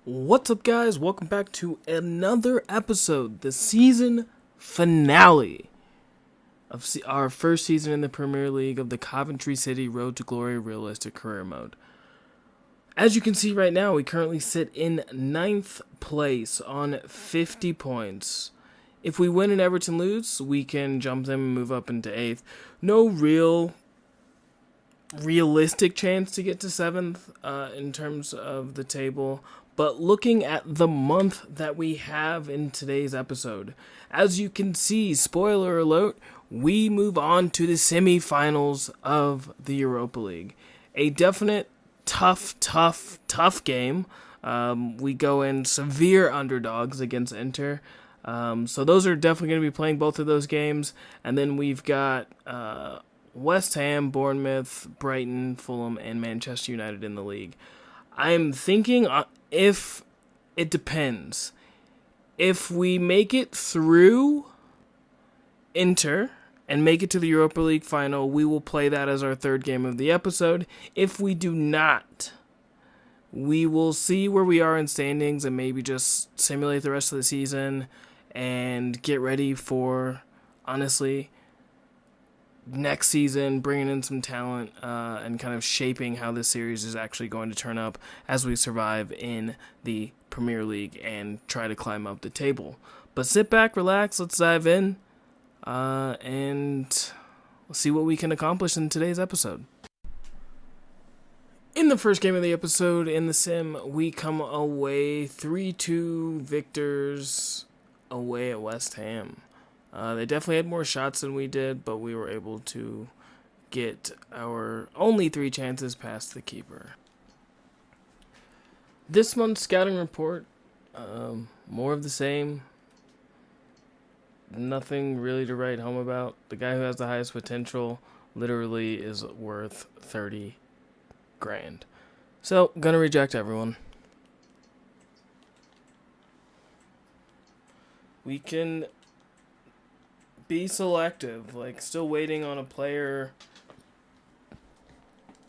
What's up, guys? Welcome back to another episode, the season finale of our first season in the Premier League of the Coventry City Road to Glory Realistic Career Mode. As you can see right now, we currently sit in 9th place on 50 points. If we win and Everton lose, we can jump them and move up into 8th. No realistic chance to get to 7th in terms of the table. But looking at the month that we have in today's episode, as you can see, spoiler alert, we move on to the semifinals of the Europa League. A definite tough game. We go in severe underdogs against Inter. So those are definitely going to be playing both of those games. And then we've got West Ham, Bournemouth, Brighton, Fulham, and Manchester United in the league. I'm thinking if it depends. If we make it through Inter and make it to the Europa League final, we will play that as our third game of the episode. If we do not, we will see where we are in standings and maybe just simulate the rest of the season and get ready for, honestly, next season, bringing in some talent and kind of shaping how this series is actually going to turn up as we survive in the Premier League and try to climb up the table. But sit back, relax, let's dive in, and we'll see what we can accomplish in today's episode. In the first game of the episode, in the sim, we come away 3-2 victors away at West Ham. They definitely had more shots than we did, but we were able to get our only 3 chances past the keeper. This month's scouting report, more of the same. Nothing really to write home about. The guy who has the highest potential literally is worth 30 grand. So, gonna reject everyone. We can be selective, still waiting on a player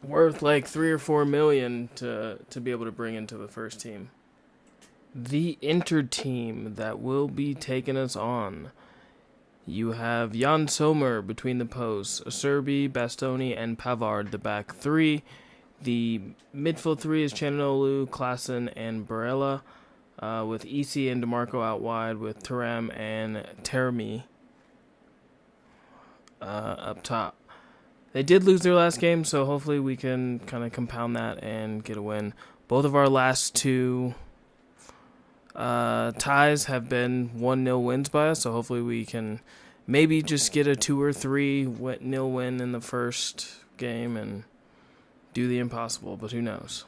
worth 3 or 4 million to be able to bring into the first team. The Inter team that will be taking us on. You have Jan Sommer between the posts, Acerbi, Bastoni, and Pavard, the back 3. The midfield 3 is Chananolu, Klaassen, and Barella, with EC and DeMarco out wide, with Thuram and Termi up top. They did lose their last game, so hopefully we can kind of compound that and get a win. Both of our last 2 ties have been 1-0 wins by us, so hopefully we can maybe just get a 2 or 3-0 win in the first game and do the impossible, but who knows.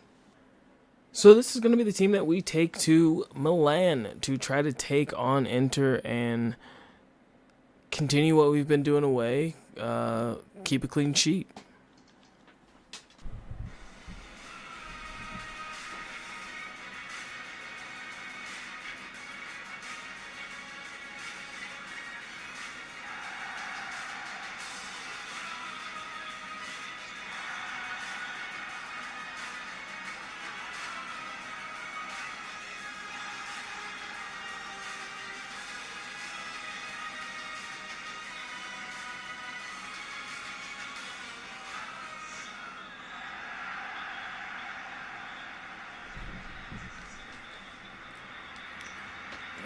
So this is going to be the team that we take to Milan to try to take on Inter and continue what we've been doing away, keep a clean sheet.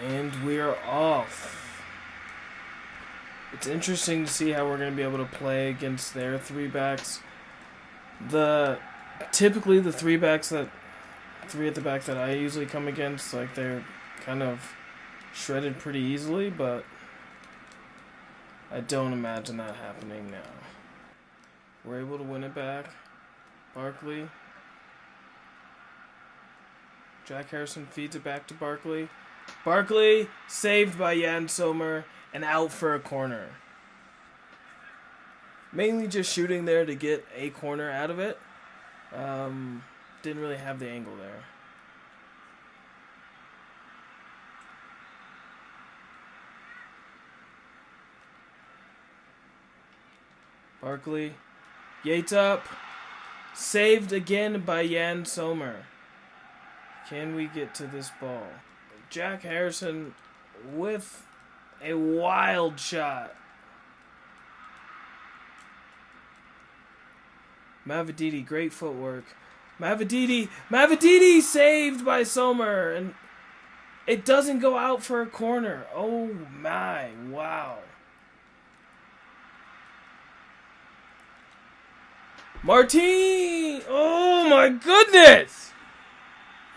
And we are off. It's interesting to see how we're going to be able to play against their 3-backs. Typically the 3-backs that 3 at the back that I usually come against, they're kind of shredded pretty easily, but I don't imagine that happening now. We're able to win it back. Barkley. Jack Harrison feeds it back to Barkley. Barkley, saved by Jan Sommer, and out for a corner. Mainly just shooting there to get a corner out of it. Didn't really have the angle there. Barkley, Yates up, saved again by Jan Sommer. Can we get to this ball? Jack Harrison with a wild shot. Mavididi, great footwork. Mavididi saved by Sommer, and it doesn't go out for a corner. Oh my, wow. Martin! Oh my goodness!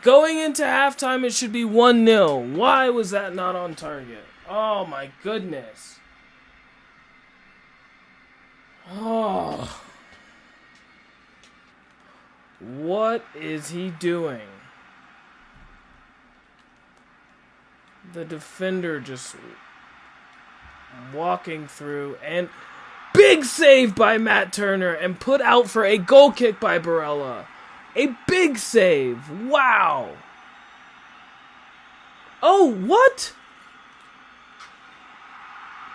Going into halftime, it should be 1-0. Why was that not on target? Oh my goodness. Oh. What is he doing? The defender just walking through, and big save by Matt Turner and put out for a goal kick by Barella. A big save. Wow. Oh, what?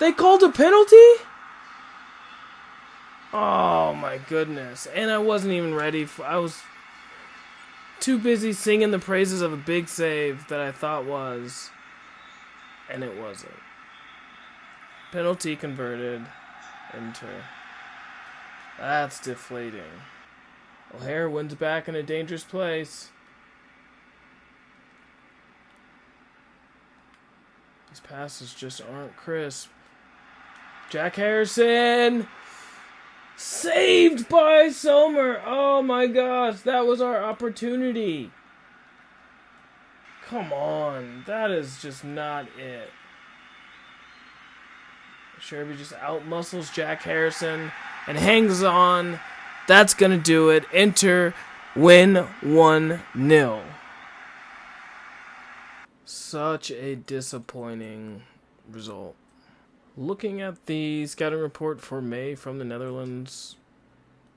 They called a penalty? Oh my goodness. And I wasn't even ready for, I was too busy singing the praises of a big save that I thought was, and it wasn't. Penalty converted. Enter. That's deflating. O'Hare wins back in a dangerous place. These passes just aren't crisp. Jack Harrison! Saved by Sommer! Oh my gosh, that was our opportunity. Come on, that is just not it. Sherby just outmuscles Jack Harrison and hangs on. That's going to do it. Enter, win 1-0. Such a disappointing result. Looking at the scouting report for May from the Netherlands,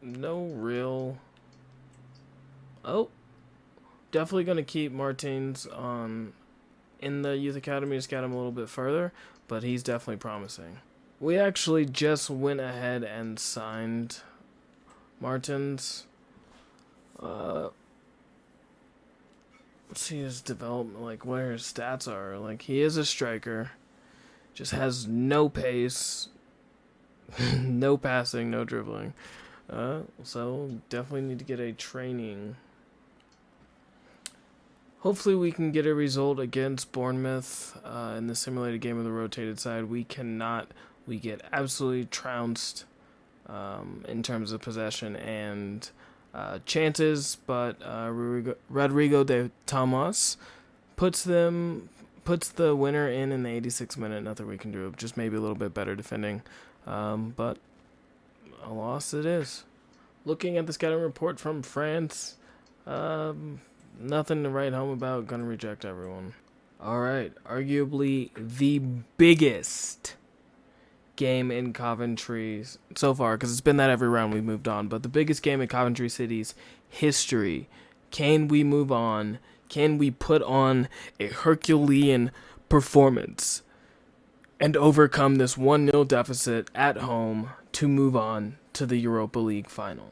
no real... Oh, definitely going to keep Martins on in the youth academy to scout him a little bit further, but he's definitely promising. We actually just went ahead and signed Martins. Let's see his development, like where his stats are. Like, he is a striker, just has no pace, no passing, no dribbling. So definitely need to get a training. Hopefully we can get a result against Bournemouth in the simulated game of the rotated side. We cannot. We get absolutely trounced in terms of possession and chances, but Rodrigo de Tomas puts the winner in the 86th minute. Nothing we can do. Just maybe a little bit better defending, but a loss it is. Looking at the scouting report from France, nothing to write home about. Gonna reject everyone. All right, arguably the biggest game in Coventry so far, because it's been that every round we've moved on, but the biggest game in Coventry City's history. Can we move on? Can we put on a Herculean performance and overcome this 1-0 deficit at home to move on to the Europa League final?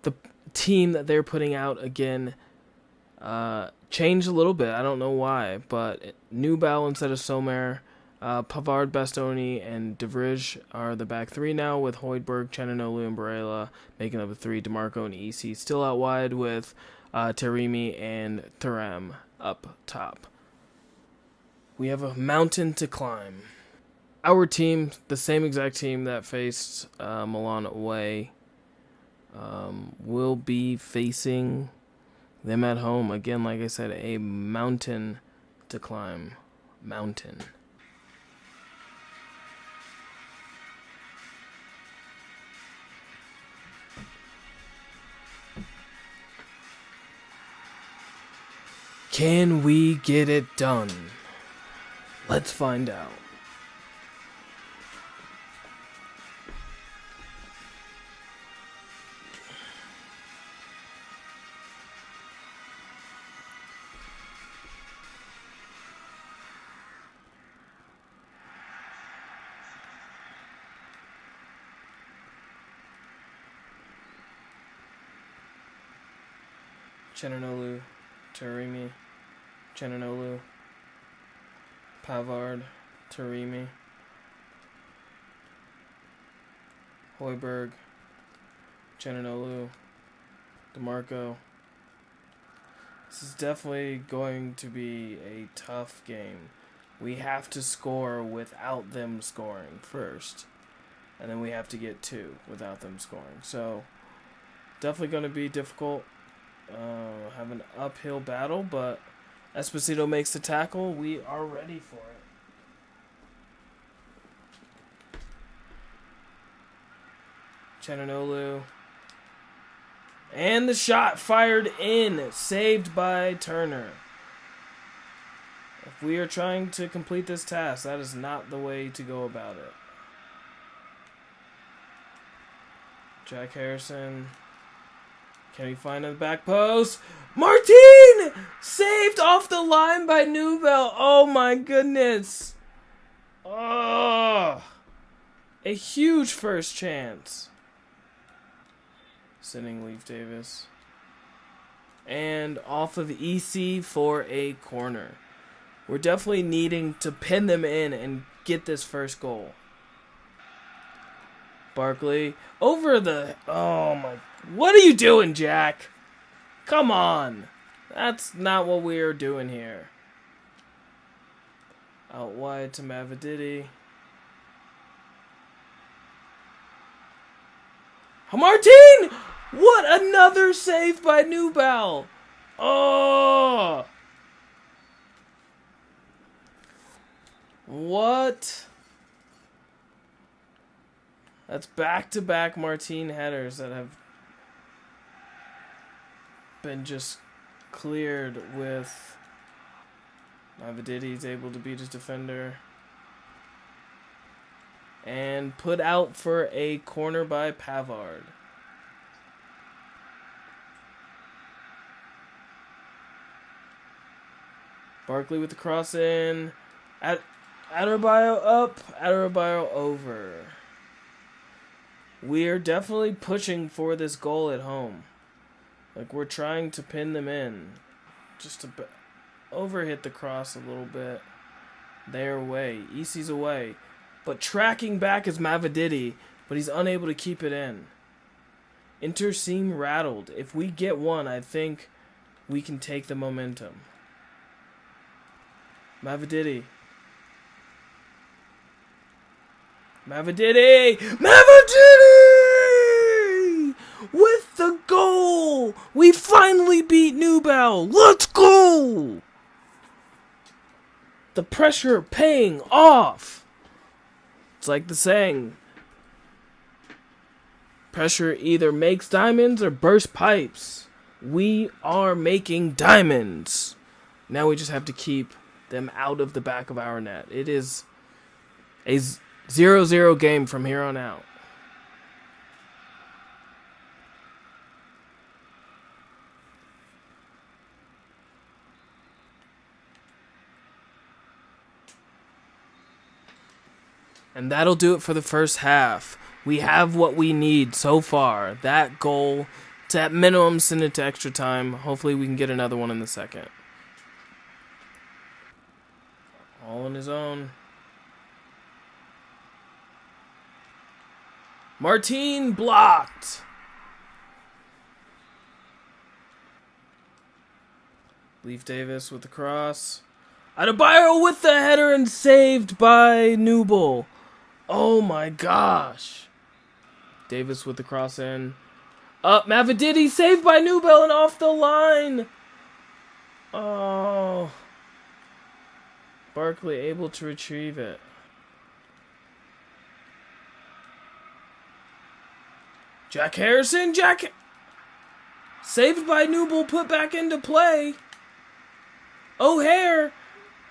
The team that they're putting out again changed a little bit. I don't know why, but Newbell instead of Sommer. Pavard, Bastoni, and De Vrij are the back three now, with Højbjerg, Chananolu, and Barella making up the three. DeMarco and EC still out wide, with Taremi and Thuram up top. We have a mountain to climb. Our team, the same exact team that faced Milan away, will be facing them at home. Again, like I said, a mountain to climb. Mountain. Can we get it done? Let's find out. Chananolu Taremi, Chananolu, Pavard, Taremi, Højbjerg, Chananolu, DeMarco. This is definitely going to be a tough game. We have to score without them scoring first. And then we have to get 2 without them scoring. So, definitely going to be difficult. Have an uphill battle, but Esposito makes the tackle. We are ready for it. Chananolu. And the shot fired in. Saved by Turner. If we are trying to complete this task, that is not the way to go about it. Jack Harrison. Can we find the back post? Martin! Saved off the line by Newbell. Oh my goodness. Oh. A huge first chance. Sending Leaf Davis. And off of EC for a corner. We're definitely needing to pin them in and get this first goal. Barkley over the... Oh my... What are you doing, Jack? Come on. That's not what we are doing here. Out wide to Mavididi. Martin! What another save by Newbell. Oh! What? That's back-to-back Martin headers that have been just cleared with Mavididi's able to beat his defender. And put out for a corner by Pavard. Barkley with the cross in. Adebayo up. Adebayo over. We are definitely pushing for this goal at home. Like, we're trying to pin them in. Just to overhit the cross a little bit. They're away. EC's away. But tracking back is Mavididi, but he's unable to keep it in. Inter seem rattled. If we get one, I think we can take the momentum. Mavididi. Mavididi! Mavididi! With the goal! We finally beat Newbell! Let's go! The pressure paying off! It's like the saying, pressure either makes diamonds or bursts pipes. We are making diamonds. Now we just have to keep them out of the back of our net. It is a 0-0 game from here on out. And that'll do it for the first half. We have what we need so far. That goal to at minimum send it to extra time. Hopefully we can get another one in the second. All on his own. Martin blocked. Leaf Davis with the cross. Adebayo with the header and saved by Newbell. Oh my gosh. Davis with the cross in. Mavididi saved by Newbell and off the line. Oh. Barkley able to retrieve it. Jack Harrison. Saved by Newbell, put back into play. O'Hare.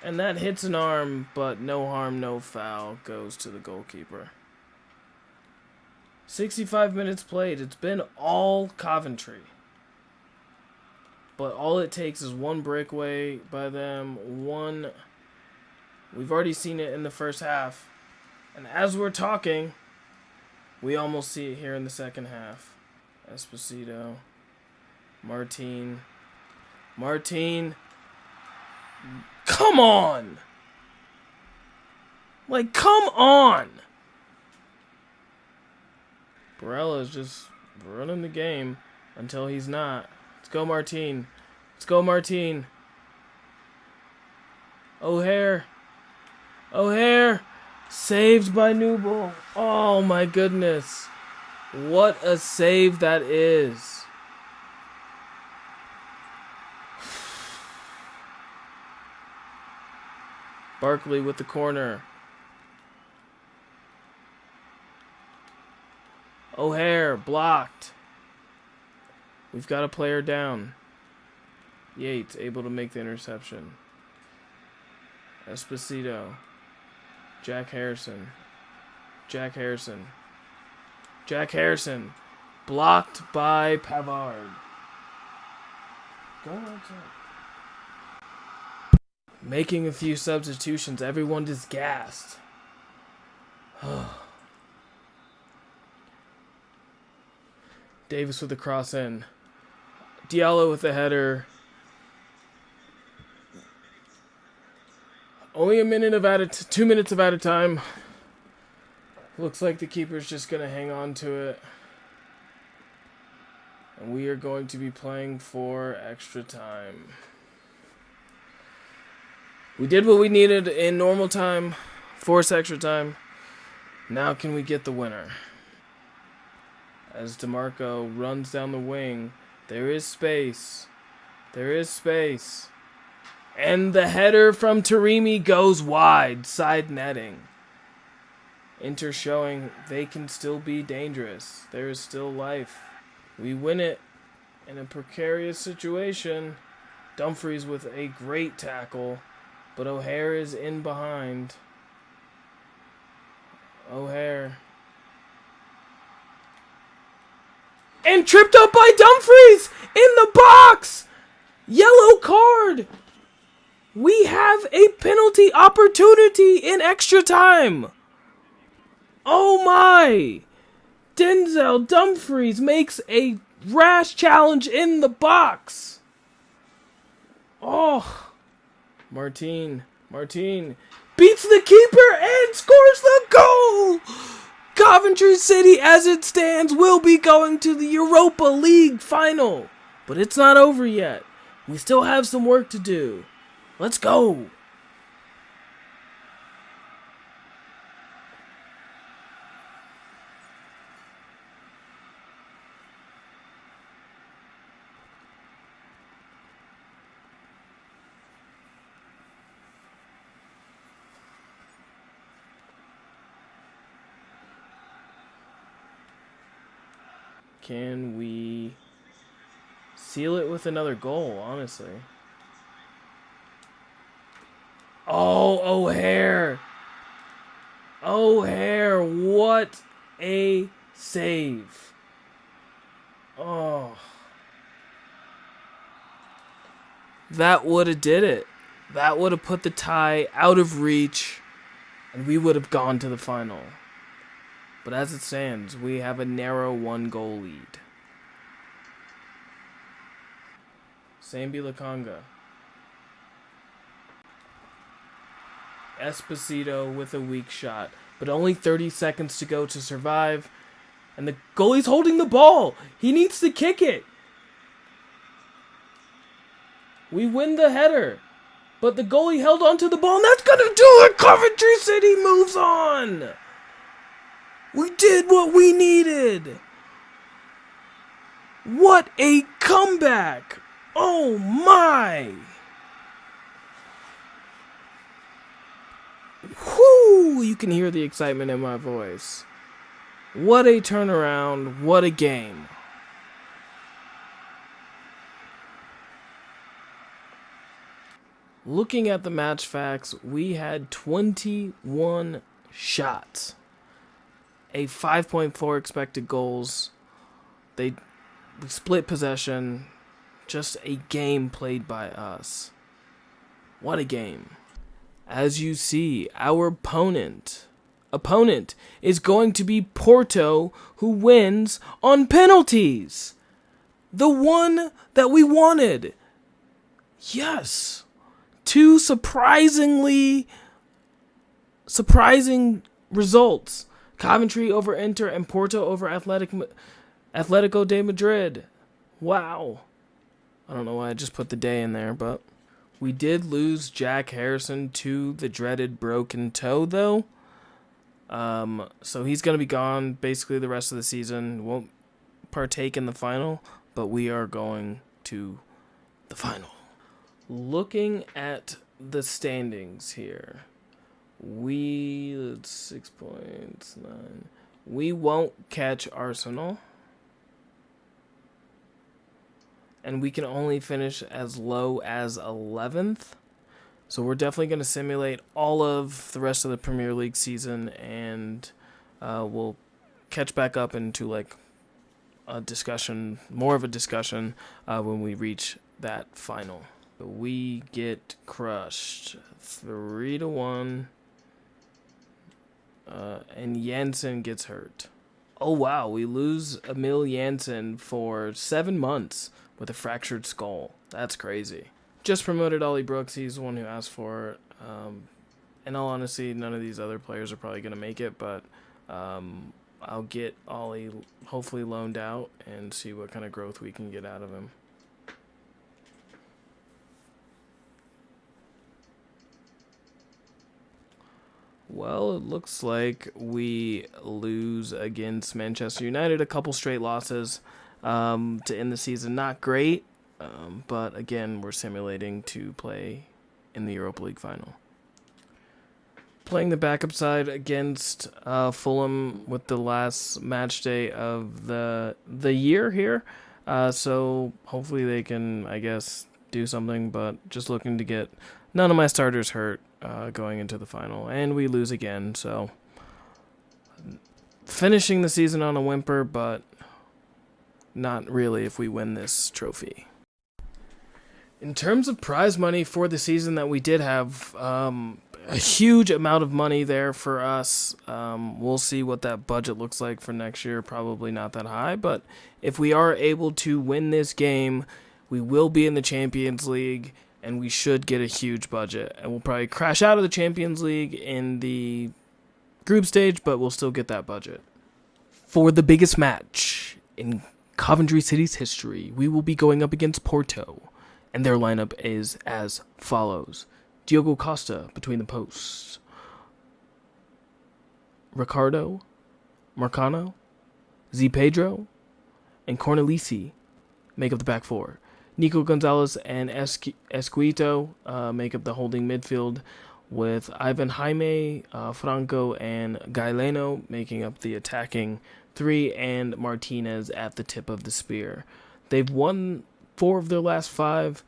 And that hits an arm, but no harm, no foul. Goes to the goalkeeper. 65 minutes played. It's been all Coventry. But all it takes is one breakaway by them. We've already seen it in the first half. And as we're talking, we almost see it here in the second half. Esposito. Martin. Martin. Come on! Like, come on! Barella's just running the game until he's not. Let's go, Martin. Let's go, Martin. O'Hare. O'Hare. Saved by Newble. Oh, my goodness. What a save that is. Barkley with the corner. O'Hare blocked. We've got a player down. Yates able to make the interception. Esposito. Jack Harrison. Jack Harrison. Jack Harrison. Blocked by Pavard. Go outside. Making a few substitutions. Everyone just gassed. Davis with the cross in. Diallo with the header. Only 2 minutes of added time. Looks like the keeper's just going to hang on to it. And we are going to be playing for extra time. We did what we needed in normal time. Force extra time. Now can we get the winner? As DeMarco runs down the wing. There is space. There is space. And the header from Taremi goes wide. Side netting. Inter showing they can still be dangerous. There is still life. We win it in a precarious situation. Dumfries with a great tackle. But O'Hare is in behind. O'Hare. And tripped up by Dumfries in the box. Yellow card. We have a penalty opportunity in extra time. Oh my. Denzel Dumfries makes a rash challenge in the box. Oh. Martin beats the keeper and scores the goal. Coventry City, as it stands, will be going to the Europa League final. But it's not over yet. We still have some work to do. Let's go. Can we seal it with another goal, honestly? Oh, O'Hare. O'Hare, what a save. Oh. That would have did it. That would have put the tie out of reach, and we would have gone to the final. But as it stands, we have a narrow 1-goal lead. Sambi Lakanga. Esposito with a weak shot. But only 30 seconds to go to survive. And the goalie's holding the ball. He needs to kick it. We win the header. But the goalie held onto the ball, and that's going to do it. Coventry City moves on. We did what we needed. What a comeback. Oh my. Whoo, you can hear the excitement in my voice. What a turnaround. What a game. Looking at the match facts, we had 21 shots. A 5.4 expected goals. They split possession. Just a game played by us. What a game. As you see, our opponent is going to be Porto, who wins on penalties. The one that we wanted. Yes! Two surprising results. Coventry over Inter and Porto over Atletico de Madrid. Wow. I don't know why I just put the day in there, but we did lose Jack Harrison to the dreaded broken toe, though. So he's going to be gone basically the rest of the season. Won't partake in the final, but we are going to the final. Looking at the standings here, it's 6 points, 9. We won't catch Arsenal. And we can only finish as low as 11th. So we're definitely going to simulate all of the rest of the Premier League season, and we'll catch back up into like a discussion, more of a discussion, when we reach that final. We get crushed 3-1, and Janssen gets hurt. Oh wow, we lose Emil Janssen for 7 months with a fractured skull. That's crazy. Just promoted Ollie Brooks. He's the one who asked for it. In all honesty, none of these other players are probably going to make it, but I'll get Ollie hopefully loaned out and see what kind of growth we can get out of him. Well, it looks like we lose against Manchester United. A couple straight losses to end the season. Not great, but again, we're simulating to play in the Europa League final. Playing the backup side against Fulham with the last match day of the year here. So hopefully they can, I guess, do something, but just looking to get none of my starters hurt going into the final. And we lose again, so finishing the season on a whimper, but not really if we win this trophy. In terms of prize money for the season that we did have, a huge amount of money there for us. We'll see what that budget looks like for next year. Probably not that high, but if we are able to win this game, we will be in the Champions League, and we should get a huge budget. And we'll probably crash out of the Champions League in the group stage, but we'll still get that budget. For the biggest match in Coventry City's history, we will be going up against Porto, and their lineup is as follows. Diogo Costa between the posts. Ricardo, Marcano, Z. Pedro, and Cornelisi make up the back four. Nico Gonzalez and Esquito make up the holding midfield, with Ivan Jaime, Franco, and Gaileno making up the attacking three, and Martinez at the tip of the spear. They've won 4 of their last 5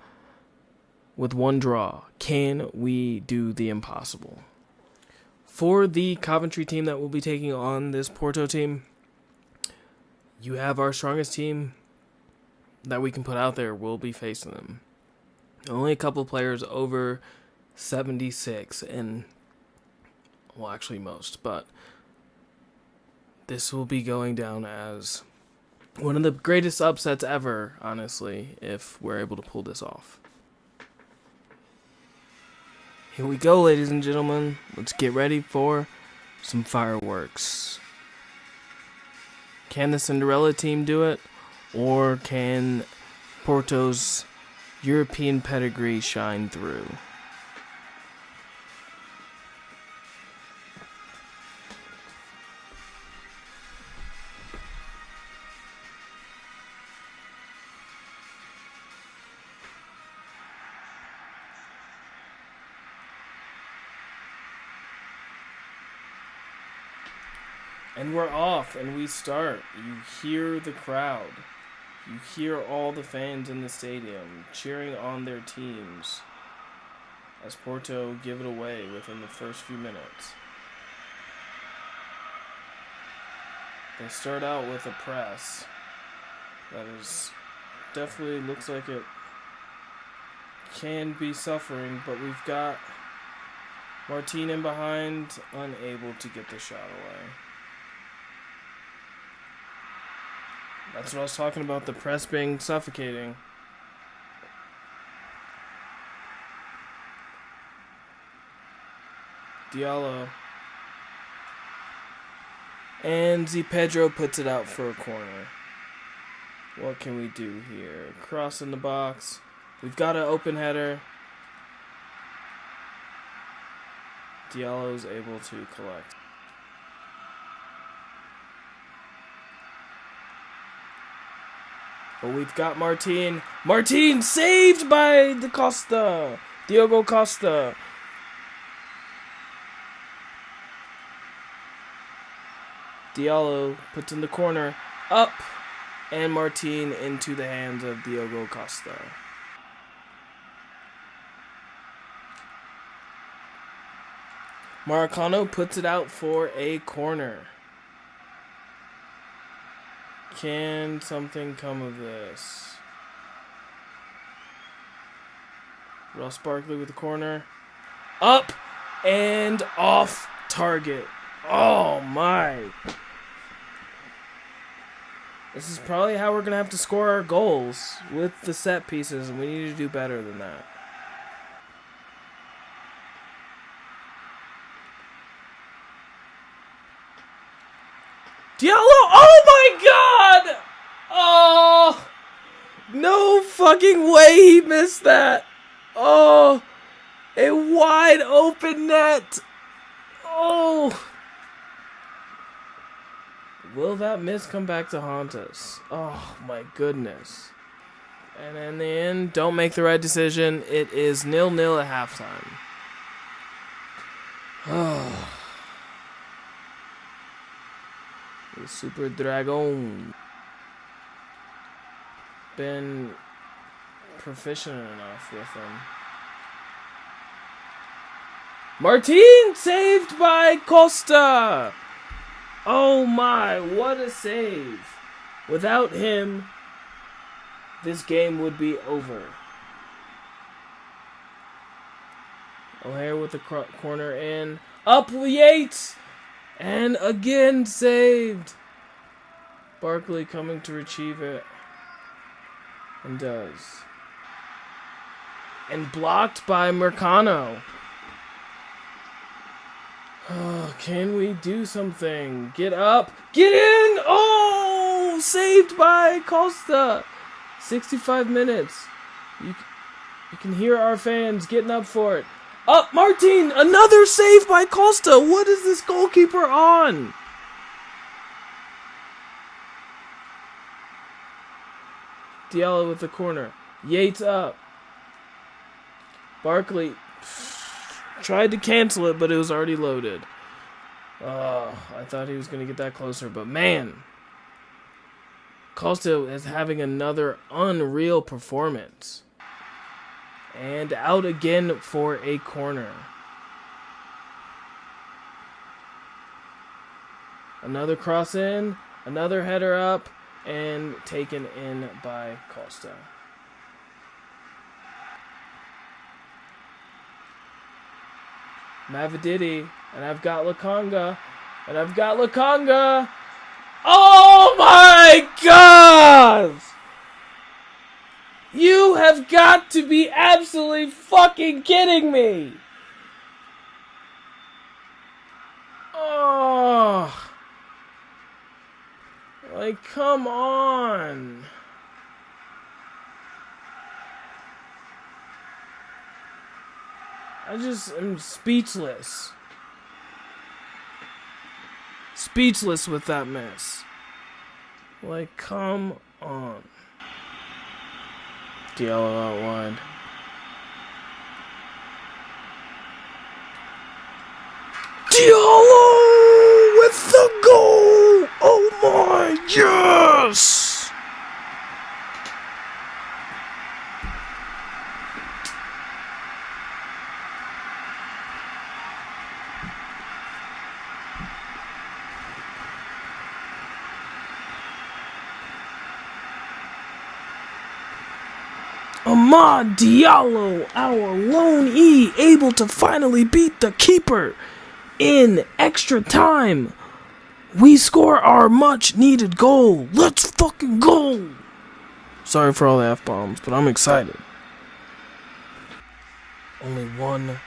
with 1 draw. Can we do the impossible? For the Coventry team that will be taking on this Porto team, you have our strongest team that we can put out there. We'll be facing them. Only a couple players over 76, and well, actually most, but this will be going down as one of the greatest upsets ever, honestly, if we're able to pull this off. Here we go, ladies and gentlemen. Let's get ready for some fireworks. Can the Cinderella team do it? Or can Porto's European pedigree shine through? And we're off, and we start. You hear the crowd. You hear all the fans in the stadium cheering on their teams as Porto give it away within the first few minutes. They start out with a press that is definitely looks like it can be suffering, but we've got Martin in behind, unable to get the shot away. That's what I was talking about, the press being suffocating. Diallo. And Pedro puts it out for a corner. What can we do here? Cross in the box. We've got an open header. Diallo's able to collect. But we've got Martin. Martin saved by Diogo Costa. Diallo puts in the corner. Up. And Martin into the hands of Diogo Costa. Marcano puts it out for a corner. Can something come of this? Ross Barkley with the corner. Up and off target. Oh my. This is probably how we're going to have to score our goals with the set pieces, and we need to do better than that. Diallo! Oh my god! Oh! No fucking way he missed that! Oh! A wide open net! Oh! Will that miss come back to haunt us? Oh my goodness. And in the end, don't make the right decision. It is 0-0 at halftime. Oh. The Super Dragon. Been proficient enough with him. Martin saved by Costa! Oh my, what a save. Without him, this game would be over. O'Hare with the corner in. Up Yates! And again saved. Barkley coming to retrieve it. And does. And blocked by Marcano. Oh, can we do something? Get up. Get in! Oh! Saved by Costa. 65 minutes. You can hear our fans getting up for it. Up, Martin! Another save by Costa! What is this goalkeeper on? Diallo with the corner. Yates up. Barkley tried to cancel it, but it was already loaded. Oh, I thought he was going to get that closer, but man. Costa is having another unreal performance. And out again for a corner. Another cross in, another header up, and taken in by Costa. Mavididi, and I've got Lakanga, Oh my God! You have got to be absolutely fucking kidding me! Oh, like, come on. I just am speechless. Speechless with that miss. Like, come on. Diallo out wide. Diallo with the goal! Oh my, yes! Amad Diallo, our lone E, able to finally beat the keeper in extra time. We score our much needed goal. Let's fucking go. Sorry for all the F-bombs, but I'm excited. Only one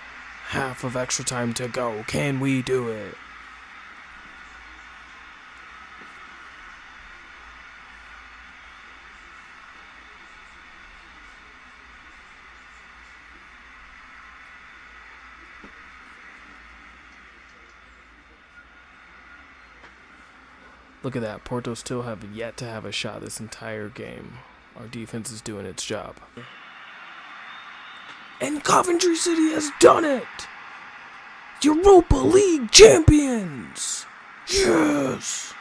half of extra time to go. Can we do it? Look at that. Porto still have yet to have a shot this entire game. Our defense is doing its job. And Coventry City has done it! Europa League champions! Yes!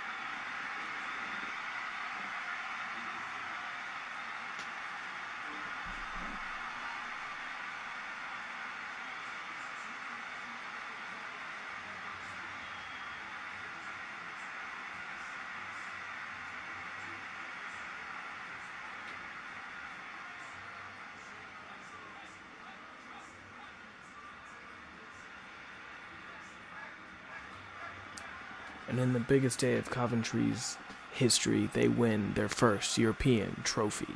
And in the biggest day of Coventry's history, they win their first European trophy.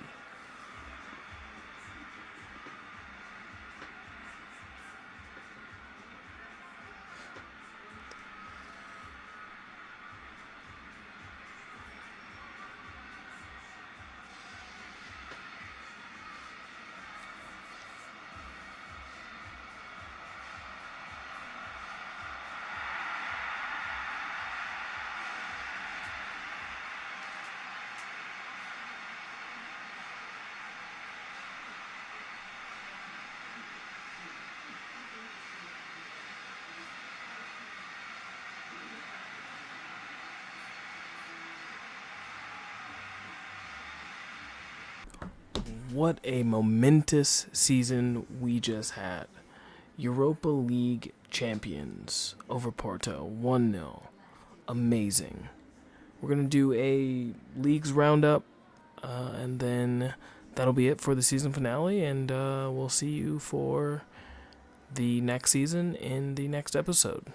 What a momentous season we just had. Europa League champions over Porto, 1-0. Amazing. We're going to do a leagues roundup, and then that'll be it for the season finale, and we'll see you for the next season in the next episode.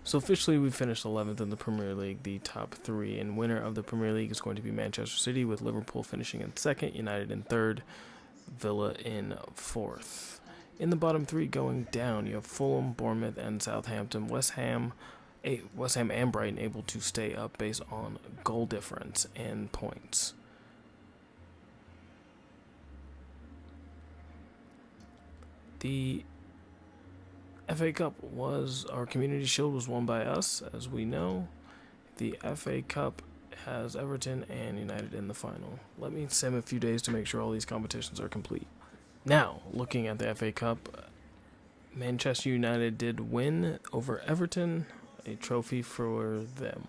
So officially we finished 11th in the Premier League, the top three, and winner of the Premier League is going to be Manchester City, with Liverpool finishing in second, United in third, Villa in fourth. In the bottom three going down, you have Fulham, Bournemouth, and Southampton. West Ham and Brighton able to stay up based on goal difference and points. The FA Cup our Community Shield was won by us, as we know. The FA Cup has Everton and United in the final. Let me sim a few days to make sure all these competitions are complete. Now, looking at the FA Cup, Manchester United did win over Everton, a trophy for them.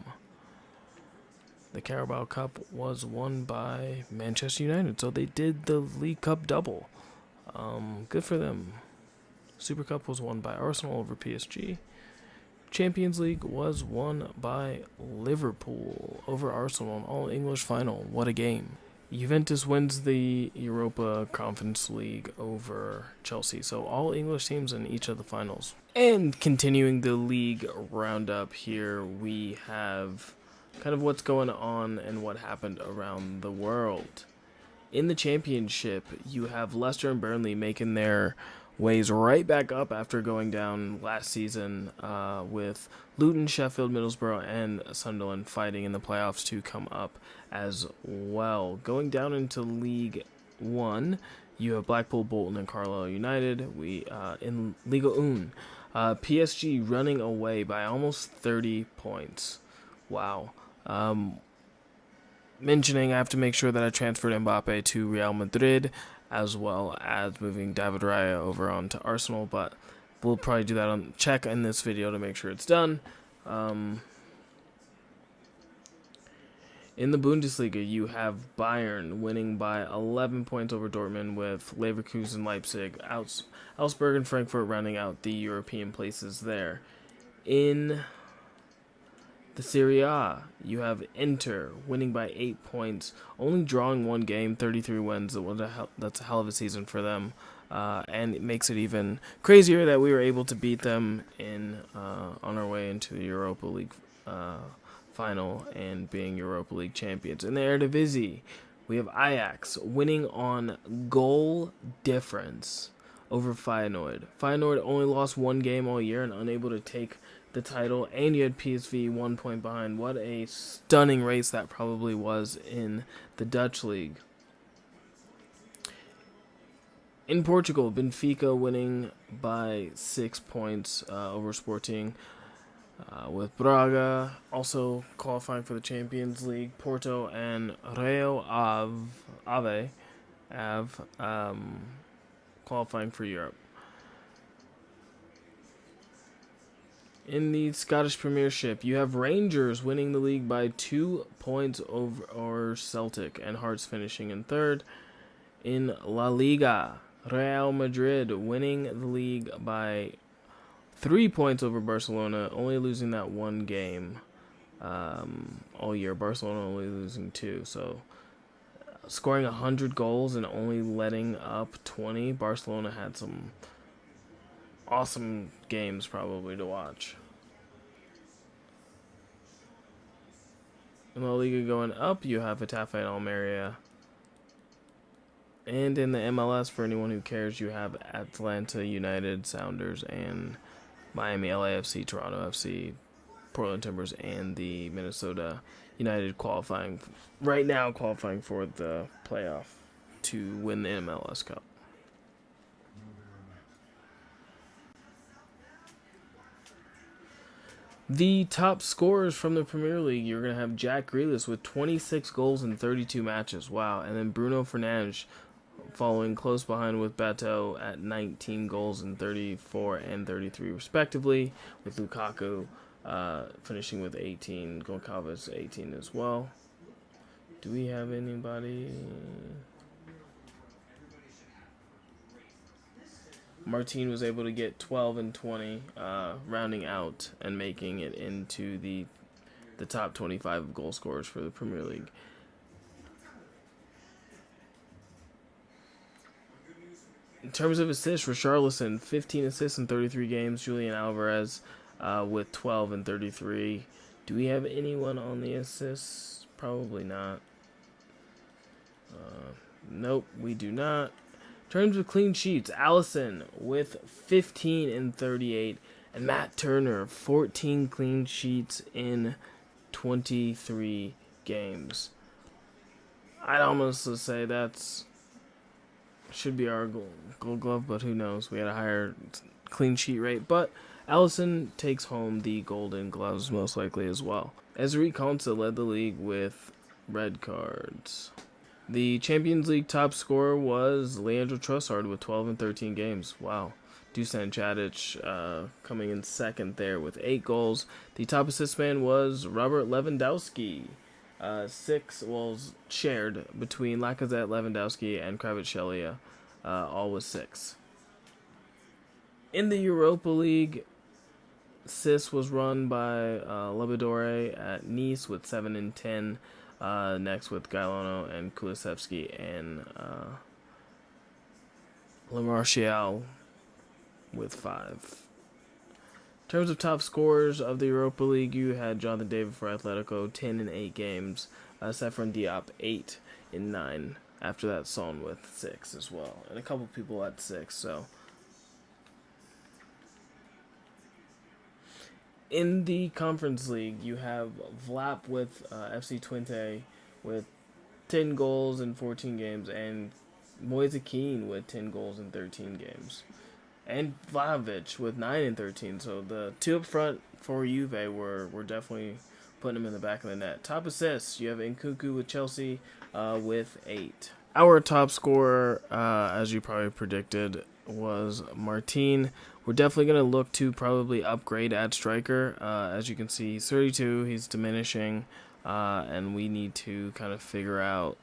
The Carabao Cup was won by Manchester United, so they did the League Cup double. Good for them. Super Cup was won by Arsenal over PSG. Champions League was won by Liverpool over Arsenal, an all-English final. What a game. Juventus wins the Europa Conference League over Chelsea. So all English teams in each of the finals. And continuing the league roundup here, we have kind of what's going on and what happened around the world. In the championship, you have Leicester and Burnley making their ways right back up after going down last season, with Luton, Sheffield, Middlesbrough, and Sunderland fighting in the playoffs to come up as well. Going down into League One, you have Blackpool, Bolton, and Carlisle United. In Liga 1, PSG running away by almost 30 points. Wow. Mentioning, I have to make sure that I transferred Mbappe to Real Madrid, as well as moving David Raya over onto Arsenal, but we'll probably do that on check in this video to make sure it's done. In the Bundesliga, you have Bayern winning by 11 points over Dortmund, with Leverkusen, Leipzig, Augsburg, and Frankfurt rounding out the European places there. In the Serie A, you have Inter winning by 8 points, only drawing one game, 33 wins. That's a hell of a season for them, and it makes it even crazier that we were able to beat them on our way into the Europa League final and being Europa League champions. In the Eredivisie, we have Ajax winning on goal difference over Feyenoord. Feyenoord only lost one game all year and unable to take the title, and you had PSV 1 point behind. What a stunning race that probably was in the Dutch league. In Portugal, Benfica winning by 6 points over Sporting, with Braga also qualifying for the Champions League. Porto and Rio Ave qualifying for Europe. In the Scottish Premiership, you have Rangers winning the league by 2 points over Celtic, and Hearts finishing in third. In La Liga, Real Madrid winning the league by 3 points over Barcelona, only losing that one game all year. Barcelona only losing 2, so scoring 100 goals and only letting up 20. Barcelona had some awesome games probably to watch. In La Liga going up, you have Getafe and Almeria. And in the MLS, for anyone who cares, you have Atlanta United, Sounders, and Miami LAFC, Toronto FC, Portland Timbers, and the Minnesota United qualifying for the playoff to win the MLS Cup. The top scorers from the Premier League, you're going to have Jack Grealish with 26 goals in 32 matches. Wow. And then Bruno Fernandes following close behind with Beto at 19 goals in 34 and 33 respectively, with Lukaku finishing with 18, Goncalves 18 as well. Do we have anybody? Martin was able to get 12 and 20, rounding out and making it into the top 25 of goal scorers for the Premier League. In terms of assists, Richarlison, 15 assists in 33 games. Julian Alvarez with 12 and 33. Do we have anyone on the assists? Probably not. Nope, we do not. In terms of clean sheets, Allison with 15 and 38, and Matt Turner 14 clean sheets in 23 games. I'd almost say that's should be our gold glove, but who knows? We had a higher clean sheet rate, but Allison takes home the golden gloves most likely as well. Ezri Konsa led the league with red cards. The Champions League top scorer was Leandro Trossard with 12 and 13 games. Wow. Dusan Chadic coming in second there with 8 goals. The top assist man was Robert Lewandowski. 6 shared between Lacazette, Lewandowski, and Kvaratskhelia, all with 6. In the Europa League, Sis was run by Labadore at Nice with 7 and 10. Next with Gailano and Kulusevski and Le Martial with 5. In terms of top scorers of the Europa League, you had Jonathan David for Atletico, 10 in 8 games. Sefron Diop, 8 in 9. After that, Son with 6 as well. And a couple people at 6, so. In the Conference League, you have Vlap with FC24 with 10 goals in 14 games, and Moise Kean with 10 goals in 13 games. And Vlahovic with 9 and 13. So the 2 up front for Juve were definitely putting him in the back of the net. Top assists, you have Nkunku with Chelsea with 8. Our top scorer, as you probably predicted, was Martin. We're definitely going to look to probably upgrade at striker. As you can see, he's 32. He's diminishing. And we need to kind of figure out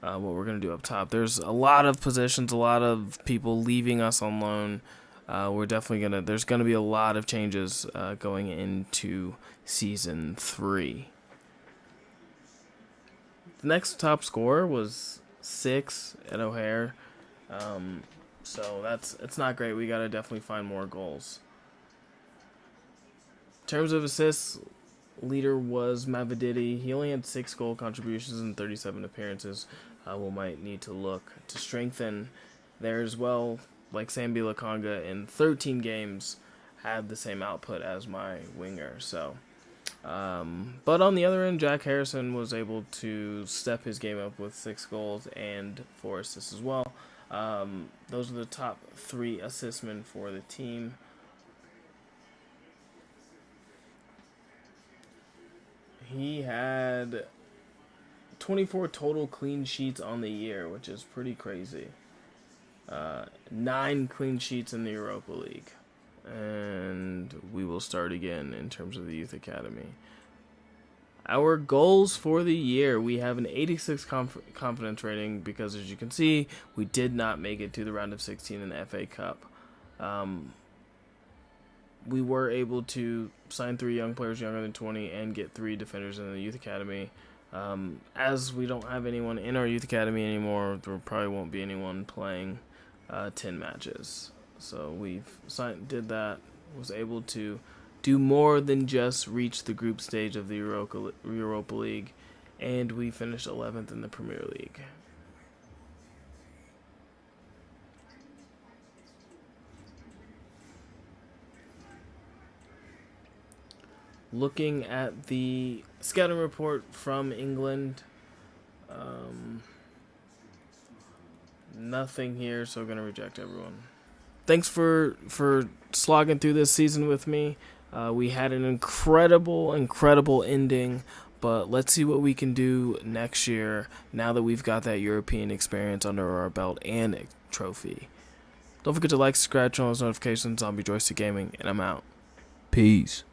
what we're going to do up top. There's a lot of positions, a lot of people leaving us on loan. There's going to be a lot of changes going into Season 3. The next top scorer was 6 at O'Hare. So it's not great. We got to definitely find more goals. In terms of assists, leader was Mavididi. He only had 6 goal contributions in 37 appearances. We might need to look to strengthen there as well. like Sambi Lakanga in 13 games had the same output as my winger. So, but on the other end, Jack Harrison was able to step his game up with 6 goals and 4 assists as well. Those are the top 3 assistmen for the team. He had 24 total clean sheets on the year, which is pretty crazy. 9 clean sheets in the Europa League. And we will start again in terms of the Youth Academy. Our goals for the year, we have an 86 confidence rating because, as you can see, we did not make it to the round of 16 in the FA Cup. We were able to sign 3 young players younger than 20 and get 3 defenders in the Youth Academy. As we don't have anyone in our Youth Academy anymore, there probably won't be anyone playing 10 matches. So did that, was able to do more than just reach the group stage of the Europa League, and we finished 11th in the Premier League. Looking at the scouting report from England, nothing here, so I'm going to reject everyone. Thanks for slogging through this season with me. We had an incredible ending, but let's see what we can do next year now that we've got that European experience under our belt and a trophy. Don't forget to like, subscribe, turn on those notifications. Zombie Joystick Gaming, and I'm out. Peace.